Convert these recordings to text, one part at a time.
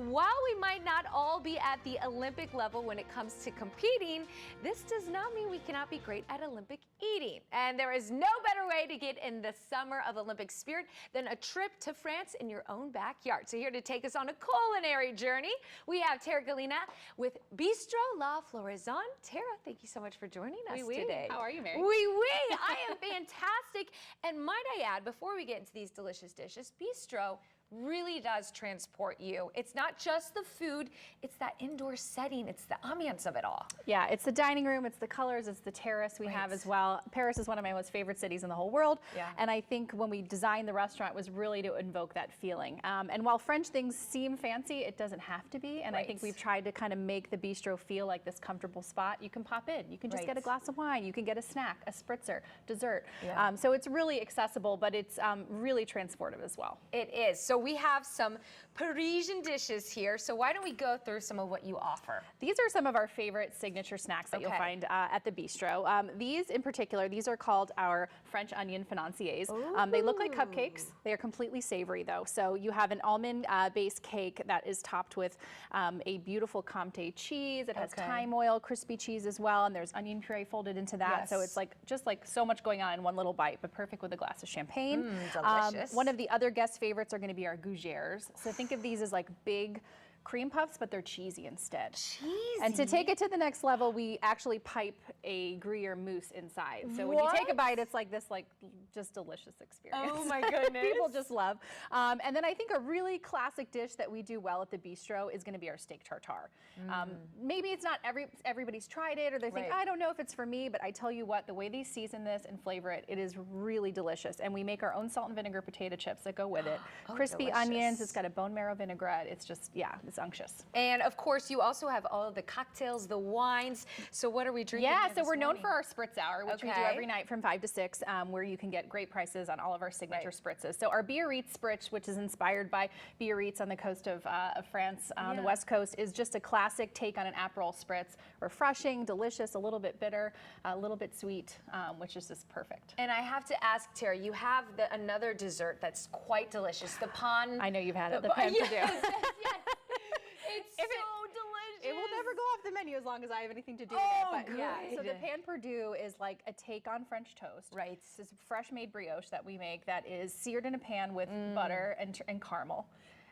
while we might not all be at the Olympic level when it comes to competing, this does not mean we cannot be great at Olympic eating. And there is no better way to get in the summer of Olympic spirit than a trip to France in your own backyard. So here to take us on a culinary journey, we have Tara Galina with Bistro la Floraison. Tara, thank you so much for joining us today. How are you, Mary? I am fantastic. And might I add, before we get into these delicious dishes, Bistro really does transport you. It's not just the food, it's that indoor setting, it's the ambiance of it all. Yeah, it's the dining room, it's the colors, it's the terrace we have as well. Paris is one of my most favorite cities in the whole world. Yeah. And I think when we designed the restaurant was really to invoke that feeling. And while French things seem fancy, it doesn't have to be. And I think we've tried to kind of make the bistro feel like this comfortable spot. You can pop in, you can just get a glass of wine, you can get a snack, a spritzer, dessert. Yeah. So it's really accessible, but it's really transportive as well. It is. So we have some Parisian dishes here. So why don't we go through some of what you offer? These are some of our favorite signature snacks that you'll find at the bistro. These in particular, these are called our French onion financiers. They look like cupcakes. They are completely savory though. So you have an almond-based cake that is topped with a beautiful Comté cheese. It has thyme oil, crispy cheese as well, and there's onion puree folded into that. So it's like just like so much going on in one little bite, but perfect with a glass of champagne. Delicious. One of the other guest favorites are going to be our gougères. So think of these as like big cream puffs, but they're cheesy instead. Cheesy. And to take it to the next level, we actually pipe a Gruyere mousse inside. So when you take a bite, it's like this, like just delicious experience. Oh my goodness. People just love. And then I think a really classic dish that we do well at the bistro is going to be our steak tartare. Maybe it's not everybody's tried it, or they think, I don't know if it's for me, but I tell you what, the way they season this and flavor it, it is really delicious. And we make our own salt and vinegar potato chips that go with it. Crispy onions, it's got a bone marrow vinaigrette. It's just, it's unctuous. And of course, you also have all of the cocktails, the wines. So what are we drinking? Yeah, so we're known for our spritz hour, which we do every night from 5 to 6, where you can get great prices on all of our signature spritzes. So our Biarritz spritz, which is inspired by Biarritz on the coast of France, on the west coast, is just a classic take on an Aperol spritz. Refreshing, delicious, a little bit bitter, a little bit sweet, which is just perfect. And I have to ask, Tara, you have another dessert that's quite delicious, the pan. I know you've had it, the pan perdue. Yes. It's so delicious. It will never go off the menu as long as I have anything to do with it. But yeah, so the pan perdue is like a take on French toast. Right. This is fresh made brioche that we make that is seared in a pan with butter and caramel.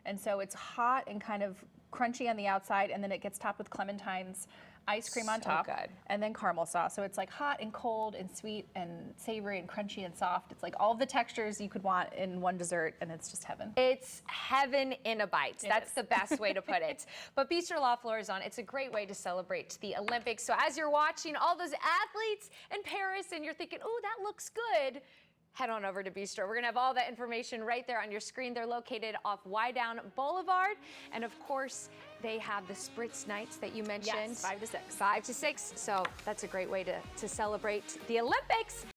And so it's hot and kind of crunchy on the outside, and then it gets topped with clementines, ice cream on top, and then caramel sauce. So it's like hot and cold and sweet and savory and crunchy and soft. It's like all of the textures you could want in one dessert, and it's just heaven. It's heaven in a bite. That's the best way to put it. But Bistro la Floraison, it's a great way to celebrate the Olympics. So as you're watching all those athletes in Paris and you're thinking, oh, that looks good, head on over to Bistro. We're gonna have all that information right there on your screen. They're located off Wydown Boulevard. And of course, they have the spritz nights that you mentioned. Yes, 5 to 6. 5 to 6. So that's a great way to celebrate the Olympics.